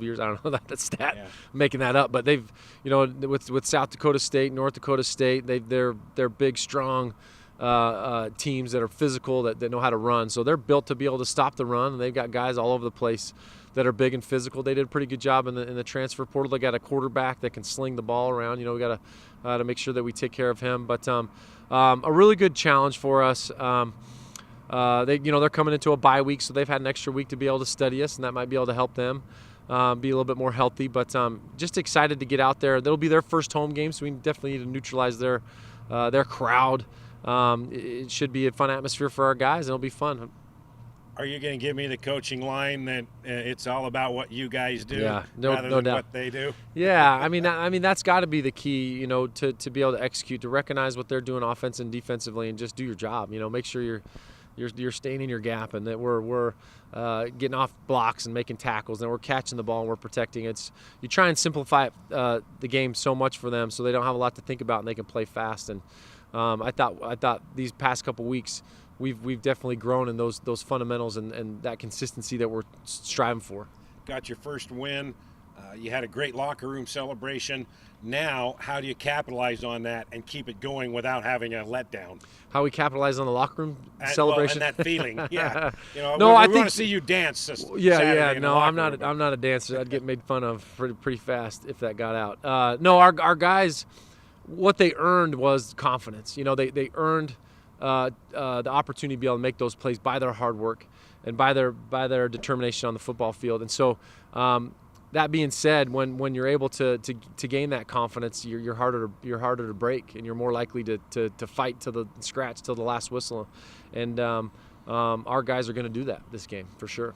years. I don't know that stat. Yeah. I'm making that up. But they've, with South Dakota State, North Dakota State, they're big, strong teams that are physical, that know how to run. So they're built to be able to stop the run, and they've got guys all over the place that are big and physical. They did a pretty good job in the transfer portal. They got a quarterback that can sling the ball around. We got to make sure that we take care of him. But a really good challenge for us. They're coming into a bye week, so they've had an extra week to be able to study us, and that might be able to help them be a little bit more healthy. But just excited to get out there. That'll be their first home game, so we definitely need to neutralize their crowd. It should be a fun atmosphere for our guys, and it'll be fun. Are you going to give me the coaching line that it's all about what you guys do rather than doubt. what they do? Yeah, I mean that's got to be the key, to be able to execute, to recognize what they're doing offense and defensively, and just do your job. Make sure you're staying in your gap, and that we're getting off blocks and making tackles, and we're catching the ball and we're protecting. You try and simplify the game so much for them, so they don't have a lot to think about and they can play fast. And I thought these past couple weeks, we've definitely grown in those fundamentals and that consistency that we're striving for. Got your first win. You had a great locker room celebration. Now, how do you capitalize on that and keep it going without having a letdown? How we capitalize on the locker room celebration? And that feeling, yeah. No, we I think want to see you dance. Saturday No, I'm not a dancer. I'd get made fun of pretty fast if that got out. No, our guys, what they earned was confidence. They earned the opportunity to be able to make those plays by their hard work and by their determination on the football field. And so, that being said, when you're able to gain that confidence, you're harder to break, and you're more likely to fight to the scratch till the last whistle. And our guys are going to do that this game for sure.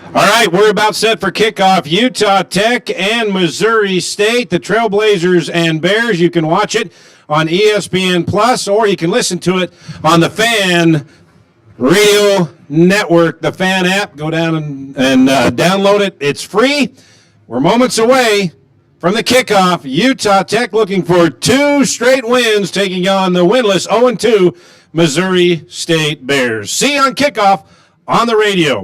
All right, we're about set for kickoff. Utah Tech and Missouri State, the Trailblazers and Bears. You can watch it on ESPN Plus, or you can listen to it on the Fan Radio Network, the Fan app. Go down and download it. It's free. We're moments away from the kickoff. Utah Tech looking for 2 straight wins, taking on the winless 0-2 Missouri State Bears. See you on kickoff on the radio.